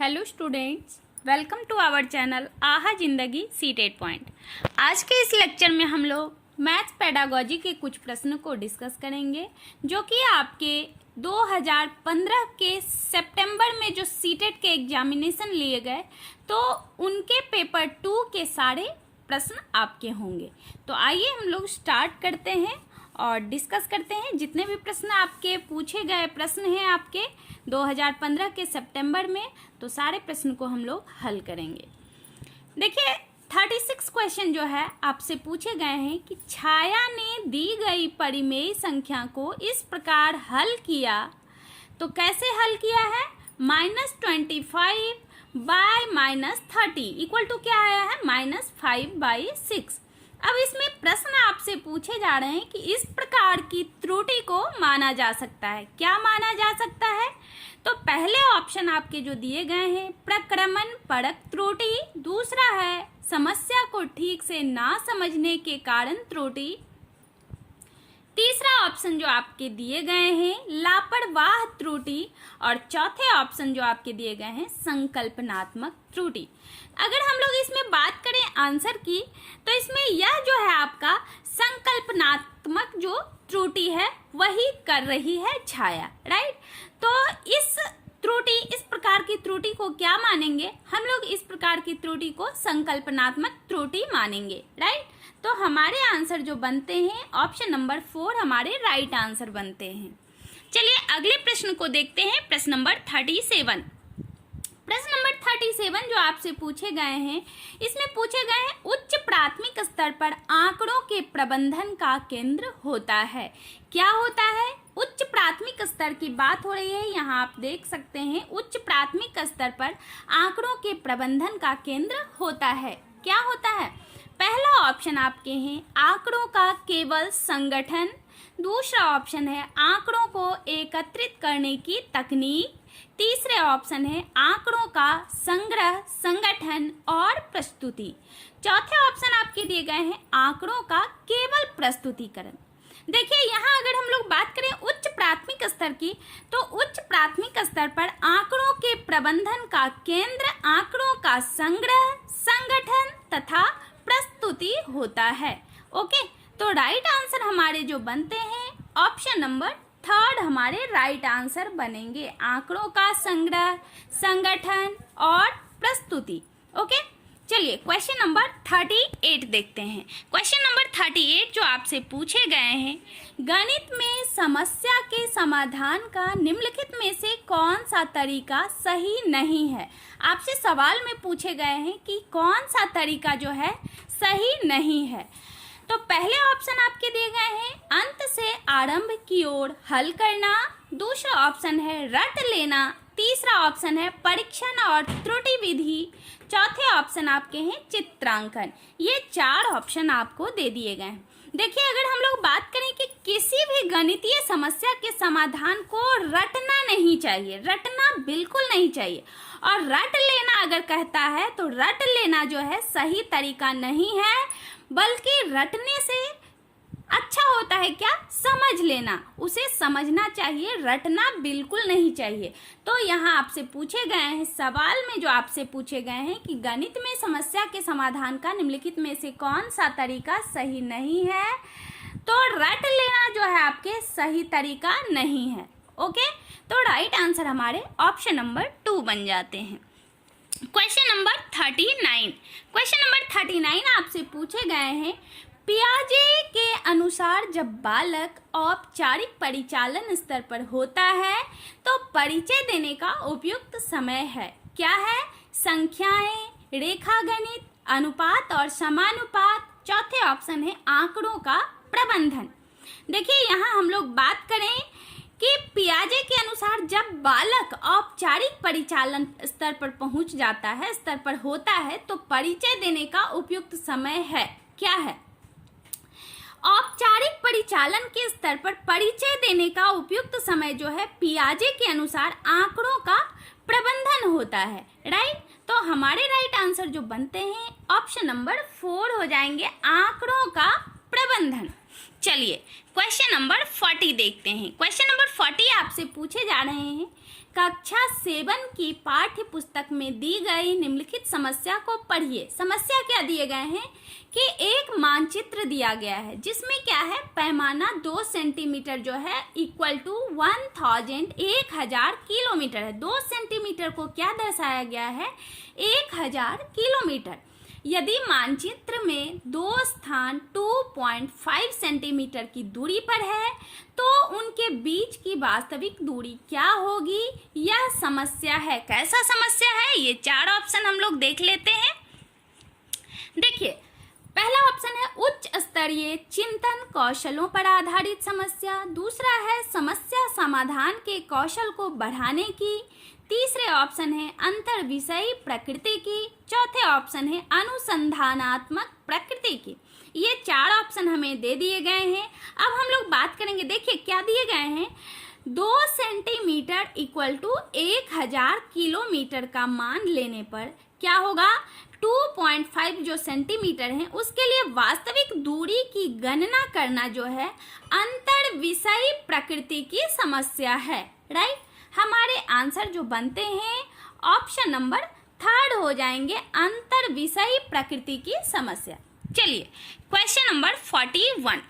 Hello students, welcome to our channel Aaha Zindagi CTET point. आज के इस लेक्चर में हम लोग मैथ्स पेडागोजी के कुछ प्रश्न को डिस्कस करेंगे जो कि आपके 2015 के सितंबर में जो सीटेट के एग्जामिनेशन लिए गए तो उनके पेपर 2 के सारे प्रश्न आपके होंगे। तो आइए हम लोग स्टार्ट करते हैं और डिस्कस करते हैं। जितने भी प्रश्न आपके पूछे गए प्रश्न हैं आपके 2015 के सितंबर में, तो सारे प्रश्न को हम लोग हल करेंगे। देखिए 36 क्वेश्चन जो है आपसे पूछे गए हैं कि छाया ने दी गई परिमेय संख्या को इस प्रकार हल किया, तो कैसे हल किया है? -25 बाय -30 इक्वल टू क्या आया है? -5/6। अब इसमें प्रश्न आपसे पूछे जा रहे हैं कि इस प्रकार की त्रुटि को माना जा सकता है। क्या माना जा सकता है? तो पहले ऑप्शन आपके जो दिए गए हैं प्रक्रमण परक त्रुटि, दूसरा है समस्या को ठीक से ना समझने के कारण त्रुटि, तीसरा ऑप्शन जो आपके दिए गए हैं लापरवाह त्रुटि, और चौथे ऑप्शन जो आपके दिए गए हैं संकल्पनात्मक त्रुटि। अगर हम लोग इसमें बात करें आंसर की, तो इसमें यह जो है आपका संकल्पनात्मक जो त्रुटि है वही कर रही है छाया, राइट। तो इस प्रकार की त्रुटि को क्या मानेंगे हम लोग? इस प्रकार की त्रुटि को संकल्पनात्मक त्रुटि मानेंगे, राइट। तो हमारे आंसर जो बनते हैं ऑप्शन नंबर 4 हमारे राइट आंसर बनते हैं। चलिए अगले प्रश्न को देखते हैं, प्रश्न नंबर 37। प्रश्न नंबर 37 जो आपसे पूछे गए हैं, इसमें पूछे गए हैं उच्च प्राथमिक स्तर पर आंकड़ों के प्रबंधन का केंद्र होता है। क्या होता है? उच्च प्राथमिक स्तर की बात हो रही है। यहाँ आप देख सकते हैं उच्च प्राथमिक स्तर पर आंकड़ों के प्रबंधन का केंद्र होता है। क्या होता है? पहला ऑप्शन आपके हैं आंकड़ों का केवल संगठन, दूसरा ऑप्शन है आंकड़ों को एकत्रित करने की तकनीक, तीसरे ऑप्शन है आंकड़ों का संग्रह, संगठन और प्रस्तुति, चौथे ऑप्शन आपके दिए गए हैं आंकड़ों का केवल प्रस्तुतिकरण। देखिए यहाँ अगर हम लोग बात करें उच्च प्राथमिक स्तर की, तो उच्च प्राथमिक स्तर पर आंकड़ों के प्रबंधन का केंद्र आंकड़ों का संग्रह, संगठन तथा प्रस्तुति होता है। ओके, तो राइट आंसर हमारे जो बनते हैं ऑप्शन नंबर 3 हमारे राइट आंसर बनेंगे, आंकड़ों का संग्रह, संगठन और प्रस्तुति। ओके, चलिए क्वेश्चन नंबर 38 देखते हैं। क्वेश्चन नंबर 38 जो आपसे पूछे गए हैं, गणित में समस्या के समाधान का निम्नलिखित में से कौन सा तरीका सही नहीं है? आपसे सवाल में पूछे गए हैं कि कौन सा तरीका जो है सही नहीं है। तो पहले ऑप्शन आपके दिए गए हैं अंत से आरंभ की ओर हल करना, दूसरा ऑप्शन है रट लेना, तीसरा ऑप्शन है परीक्षण और त्रुटि विधि, चौथे ऑप्शन आपके हैं चित्रांकन। ये 4 ऑप्शन आपको दे दिए गए हैं। देखिए अगर हम लोग बात करें कि किसी भी गणितीय समस्या के समाधान को रटना नहीं चाहिए, रटना बिल्कुल नहीं चाहिए, और रट लेना अगर कहता है तो रट लेना जो है सही तरीका नहीं है, बल्कि रटने से अच्छा होता है क्या? समझ लेना, उसे समझना चाहिए, रटना बिल्कुल नहीं चाहिए। तो यहाँ आपसे पूछे गए हैं सवाल में जो आपसे पूछे गए हैं कि गणित में समस्या के समाधान का निम्नलिखित में से कौन सा तरीका सही नहीं है, तो रट लेना जो है आपके सही तरीका नहीं है। ओके, तो राइट आंसर हमारे ऑप्शन नंबर 2 बन जाते हैं। Question number 39। क्वेश्चन नंबर 39 आपसे पूछे गए हैं पियाजे के अनुसार जब बालक औपचारिक परिचालन स्तर पर होता है तो परिचय देने का उपयुक्त समय है। क्या है? संख्याएं, रेखागणित, अनुपात और समानुपात, चौथे ऑप्शन है आंकड़ों का प्रबंधन। देखिए यहाँ हम लोग बात करें कि पियाजे के अनुसार जब बालक औपचारिक परिचालन स्तर पर पहुंच जाता है, स्तर पर होता है, तो परिचय देने का उपयुक्त समय है। क्या है? औपचारिक परिचालन के स्तर पर परिचय देने का उपयुक्त समय जो है पियाजे के अनुसार आंकड़ों का प्रबंधन होता है, राइट। तो हमारे राइट आंसर जो बनते हैं ऑप्शन नंबर 4 हो जाएंगे, आंकड़ों का प्रबंधन। चलिए क्वेश्चन नंबर 40 देखते हैं। क्वेश्चन नंबर 40 आपसे पूछे जा रहे हैं कक्षा 7 की पाठ्य पुस्तक में दी गई निम्नलिखित समस्या को पढ़िए। समस्या क्या दिए गए हैं कि एक मानचित्र दिया गया है जिसमें क्या है, पैमाना 2 सेंटीमीटर जो है इक्वल टू 1000 किलोमीटर है। 2 सेंटीमीटर को क्या दर्शाया गया है, 1000 किलोमीटर। यदि मानचित्र में 2 स्थान 2.5 सेंटीमीटर की दूरी पर है तो उनके बीच की वास्तविक दूरी क्या होगी, यह समस्या है। कैसा समस्या है, ये 4 ऑप्शन हम लोग देख लेते हैं। देखिए, पहला ऑप्शन है उच्च स्तरीय चिंतन कौशलों पर आधारित समस्या। दूसरा है समस्या समाधान के कौशल को बढ़ाने की। तीसरे ऑप्शन है अंतर विषयी प्रकृति की। चौथे ऑप्शन है अनुसंधानात्मक प्रकृति की। ये 4 ऑप्शन हमें दे दिए गए हैं। अब हम लोग बात करेंगे, देखिए क्या दिए गए हैं, 2 सेंटीमीटर इक्वल टू 1000 किलोमीटर का मान लेने पर क्या होगा, 2.5 जो सेंटीमीटर है उसके लिए वास्तविक दूरी की गणना करना जो है अंतर विषयी प्रकृति की समस्या है। राइट, हमारे आंसर जो बनते हैं ऑप्शन नंबर 3 हो जाएंगे, अंतर विषयी प्रकृति की समस्या। चलिए क्वेश्चन नंबर 41।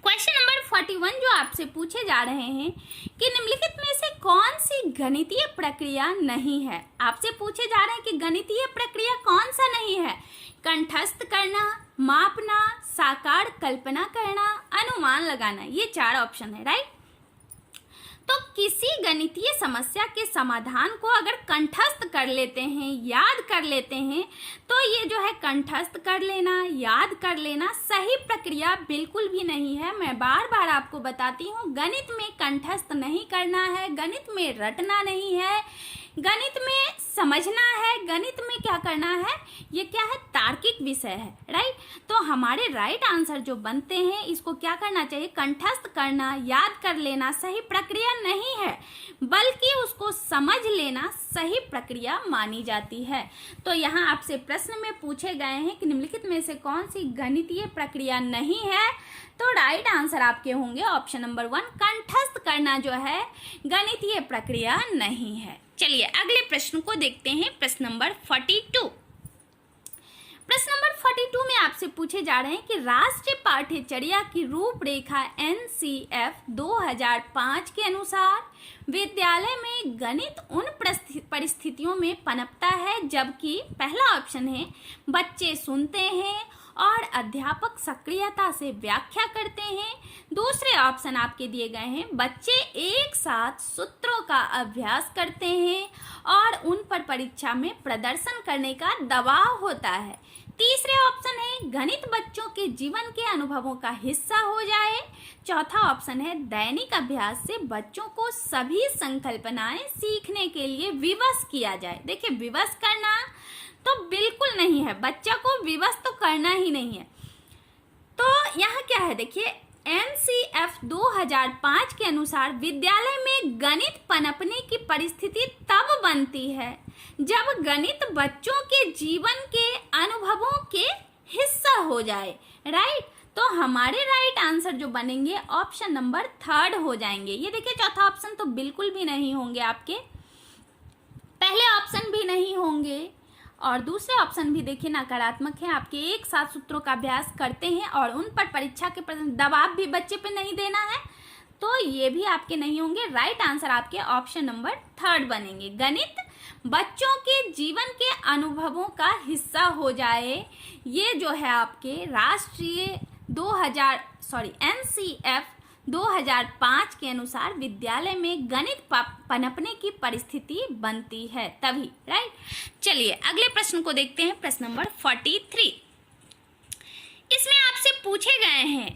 क्वेश्चन नंबर 41 जो आपसे पूछे जा रहे हैं कि निम्नलिखित में से कौन सी गणितीय प्रक्रिया नहीं है। आपसे पूछे जा रहे हैं कि गणितीय प्रक्रिया कौन सा नहीं है, कंठस्थ करना, मापना, साकार कल्पना करना, अनुमान लगाना, ये 4 ऑप्शन है। राइट, तो किसी गणितीय समस्या के समाधान को अगर कंठस्थ कर लेते हैं, याद कर लेते हैं, तो ये जो है कंठस्थ कर लेना, याद कर लेना सही प्रक्रिया बिल्कुल भी नहीं है। मैं बार बार आपको बताती हूँ, गणित में कंठस्थ नहीं करना है, गणित में रटना नहीं है, गणित में समझना है, गणित में क्या करना है, ये क्या है, तार्किक विषय है। राइट, तो हमारे राइट आंसर जो बनते हैं इसको क्या करना चाहिए, कंठस्थ करना, याद कर लेना सही प्रक्रिया नहीं है, बल्कि उसको समझ लेना सही प्रक्रिया मानी जाती है। तो यहाँ आपसे प्रश्न में पूछे गए हैं कि निम्नलिखित में से कौन सी गणितीय प्रक्रिया नहीं है, तो राइट आंसर आपके होंगे ऑप्शन नंबर 1, कंठस्थ करना जो है गणितीय प्रक्रिया नहीं है। चलिए अगले प्रश्न को देखते हैं, प्रश्न नंबर 42। प्रश्न नंबर 42 में आपसे पूछे जा रहे हैं कि राष्ट्रीय पाठ्यचर्या की रूपरेखा NCF 2005 के अनुसार विद्यालय में गणित उन परिस्थितियों में पनपता है जबकि पहला ऑप्शन है बच्चे सुनते हैं और अध्यापक सक्रियता से व्याख्या करते हैं। दूसरे ऑप्शन आपके दिए गए हैं बच्चे एक साथ सूत्रों का अभ्यास करते हैं और उन पर परीक्षा में प्रदर्शन करने का दबाव होता है। तीसरे ऑप्शन है गणित बच्चों के जीवन के अनुभवों का हिस्सा हो जाए। चौथा ऑप्शन है दैनिक अभ्यास से बच्चों को सभी संकल्पनाएं सीखने के लिए विवश किया जाए। देखिए, विवश करना तो बिल्कुल नहीं है, बच्चा को विवश तो करना ही नहीं है। तो यहाँ क्या है, देखिए NCF 2005 के अनुसार विद्यालय में गणित पनपने की परिस्थिति तब बनती है जब गणित बच्चों के जीवन के अनुभवों के हिस्सा हो जाए। राइट, तो हमारे राइट आंसर जो बनेंगे ऑप्शन नंबर 3 हो जाएंगे। ये देखिए, चौथा ऑप्शन तो बिल्कुल भी नहीं होंगे आपके, पहले ऑप्शन भी नहीं होंगे और दूसरे ऑप्शन भी देखिए नकारात्मक है। आपके एक साथ सूत्रों का अभ्यास करते हैं और उन पर परीक्षा के दबाव भी बच्चे पे नहीं देना है, तो ये भी आपके नहीं होंगे। राइट आंसर आपके ऑप्शन नंबर 3 बनेंगे, गणित बच्चों के जीवन के अनुभवों का हिस्सा हो जाए। ये जो है आपके राष्ट्रीय NCF 2005 के अनुसार विद्यालय में गणित पनपने की परिस्थिति बनती है तभी। राइट, चलिए अगले प्रश्न को देखते हैं, प्रश्न नंबर 43। इसमें आपसे पूछे गए हैं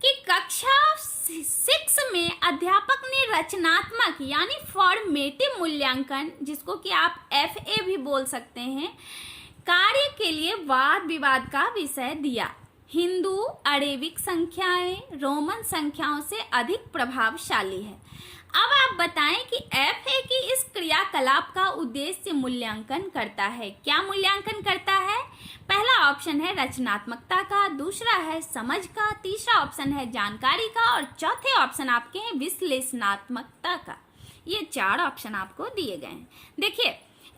कि कक्षा 6 में अध्यापक ने रचनात्मक यानी फॉर्मेटिव मूल्यांकन, जिसको कि आप FA भी बोल सकते हैं, कार्य के लिए वाद विवाद का विषय दिया। हिंदू अरेबिक संख्याएं रोमन संख्याओं से अधिक प्रभावशाली है। अब आप बताएं कि FA की इस क्रियाकलाप का उद्देश्य मूल्यांकन करता है। क्या मूल्यांकन करता है? पहला ऑप्शन है रचनात्मकता का, दूसरा है समझ का, तीसरा ऑप्शन है जानकारी का और चौथे ऑप्शन आपके हैं विश्लेषणात्मकता का। ये 4 ऑप्शन आपको दिए गए हैं। देखिए,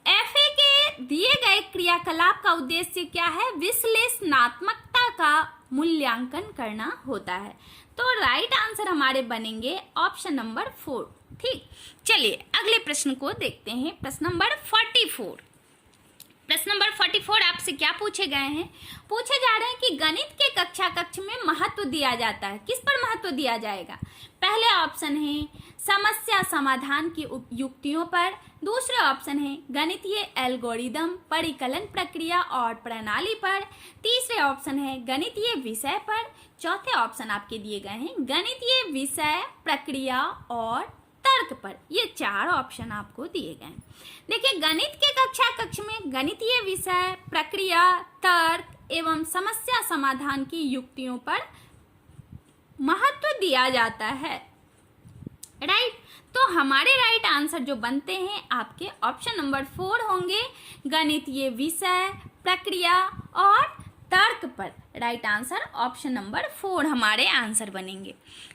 एफए के दिए गए क्रियाकलाप का उद्देश्य क्या है? विश्लेषणात्मकता का मूल्यांकन करना होता है। तो राइट आंसर हमारे बनेंगे ऑप्शन नंबर 4। ठीक, चलिए अगले प्रश्न को देखते हैं। प्रश्न नंबर 44। प्रश्न नंबर 44 आपसे क्या पूछे गए हैं? पूछे जा रहे हैं कि गणित के कक्षा कक्ष में महत्व दिया जाता है। किस पर महत्व दिया जाएगा? पहले ऑप्शन है समस्या समाधान की युक्तियों पर, दूसरे ऑप्शन है गणितीय एल्गोरिदम, परिकलन प्रक्रिया और प्रणाली पर, तीसरे ऑप्शन है गणितीय विषय पर, चौथे ऑप्शन आपके दिए गए हैं गणितीय विषय, प्रक्रिया और तर्क पर। ये 4 ऑप्शन आपको दिए गए हैं। देखिए, गणित के कक्षा कक्ष में गणितीय विषय, प्रक्रिया, तर्क एवं समस्या समाधान की युक्तियों पर महत्व दिया जाता है। राइट, तो हमारे राइट आंसर जो बनते हैं आपके ऑप्शन नंबर 4 होंगे, गणितीय विषय, प्रक्रिया और तर्क पर। राइट आंसर ऑप्शन नंबर 4 हमारे आंसर बनेंगे।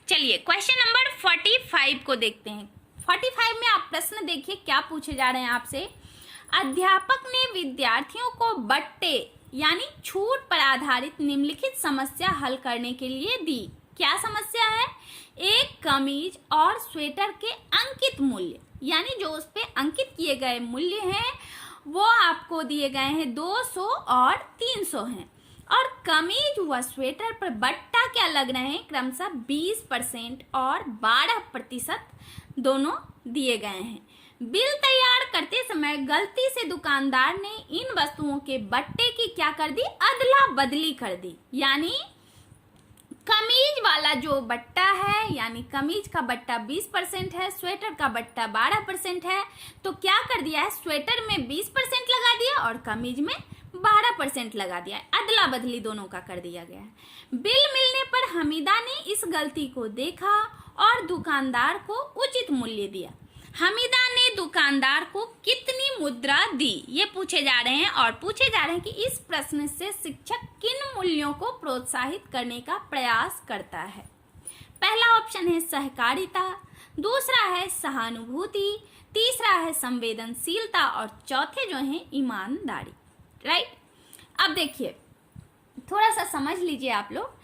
चलिए क्वेश्चन नंबर 45 को देखते हैं। 45 में आप प्रश्न देखिए क्या पूछे जा रहे हैं आपसे। अध्यापक ने विद्यार्थियों को बट्टे यानी छूट पर आधारित निम्नलिखित समस्या हल करने के लिए दी। क्या समस्या है? एक कमीज और स्वेटर के अंकित मूल्य, यानी जो उस पे अंकित किए गए मूल्य हैं वो आपको दिए गए हैं 200 और 300 हैं, और कमीज व स्वेटर पर बट्टा क्या लग रहे हैं? क्रमशः 20% और 12% दोनों दिए गए हैं। बिल तैयार करते समय गलती से दुकानदार ने इन वस्तुओं के बट्टे की क्या कर दी? अदला बदली कर दी। यानी कमीज वाला जो बट्टा है, यानी कमीज का बट्टा 20% है, स्वेटर का बट्टा 12% है, तो क्या कर दिया है? स्वेटर में 20% लगा दिया और कमीज में 12% लगा दिया है। अदला बदली दोनों का कर दिया गया है। बिल मिलने पर हमीदा ने इस गलती को देखा और दुकानदार को उचित मूल्य दिया। हमीदा ने दुकानदार को कितनी मुद्रा दी? ये पूछे जा रहे हैं, और पूछे जा रहे हैं कि इस प्रश्न से शिक्षक किन मूल्यों को प्रोत्साहित करने का प्रयास करता है। पहला ऑप्शन है सहकारिता, दूसरा है सहानुभूति, तीसरा है संवेदनशीलता और चौथे जो है ईमानदारी। राइट, अब देखिए थोड़ा सा समझ लीजिए आप लोग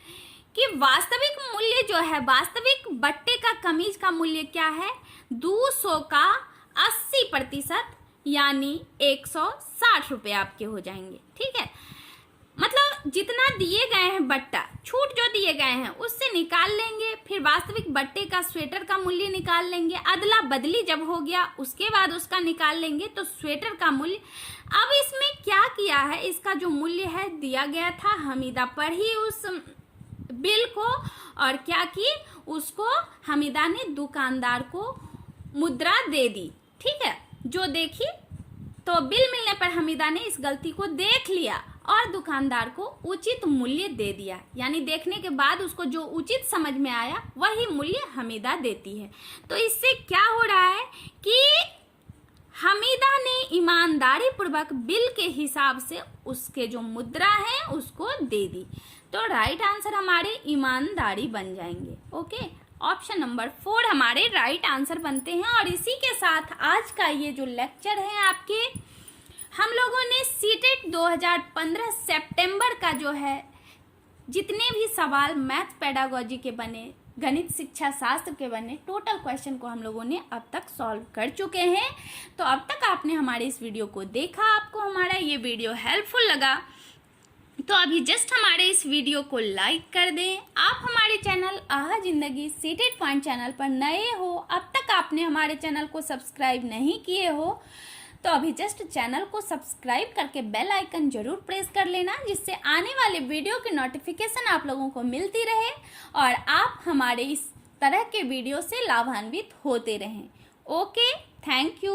कि वास्तविक मूल्य जो है, वास्तविक बट्टे का कमीज का मूल्य क्या है? 200 का 80% यानी 160 रुपये आपके हो जाएंगे। ठीक है, मतलब जितना दिए गए हैं बट्टा, छूट जो दिए गए हैं उससे निकाल लेंगे, फिर वास्तविक बट्टे का स्वेटर का मूल्य निकाल लेंगे, अदला बदली जब हो गया उसके बाद उसका निकाल लेंगे तो स्वेटर का मूल्य। अब इसमें क्या किया है? इसका जो मूल्य है दिया गया था, हमीदा पर ही उस बिल को, और क्या की उसको हमीदा ने दुकानदार को मुद्रा दे दी। ठीक है, जो देखी तो बिल मिलने पर हमीदा ने इस गलती को देख लिया और दुकानदार को उचित मूल्य दे दिया। यानी देखने के बाद उसको जो उचित समझ में आया वही मूल्य हमीदा देती है। तो इससे क्या हो रहा है कि हमीदा ने ईमानदारी पूर्वक बिल के हिसाब से उसके जो मुद्रा है उसको दे दी। तो राइट आंसर हमारे ईमानदारी बन जाएंगे। ओके, ऑप्शन नंबर 4 हमारे राइट आंसर बनते हैं। और इसी के साथ आज का ये जो लेक्चर है आपके, हम लोगों ने सीटेट 2015 सितंबर का जो है जितने भी सवाल मैथ पेडागोजी के बने, गणित शिक्षा शास्त्र के बने, टोटल क्वेश्चन को हम लोगों ने अब तक सॉल्व कर चुके हैं। तो अब तक आपने हमारे इस वीडियो को देखा, आपको हमारा ये वीडियो हेल्पफुल लगा तो अभी जस्ट हमारे इस वीडियो को लाइक कर दें। आप हमारे channel Aaha Zindagi CTET point channel पर नए हो, अब तक आपने हमारे चैनल को सब्सक्राइब नहीं किए हो तो अभी जस्ट चैनल को सब्सक्राइब करके बेल आइकन जरूर प्रेस कर लेना, जिससे आने वाले वीडियो की नोटिफिकेशन आप लोगों को मिलती रहे और आप हमारे इस तरह के वीडियो से लाभान्वित होते रहें। Okay, thank you.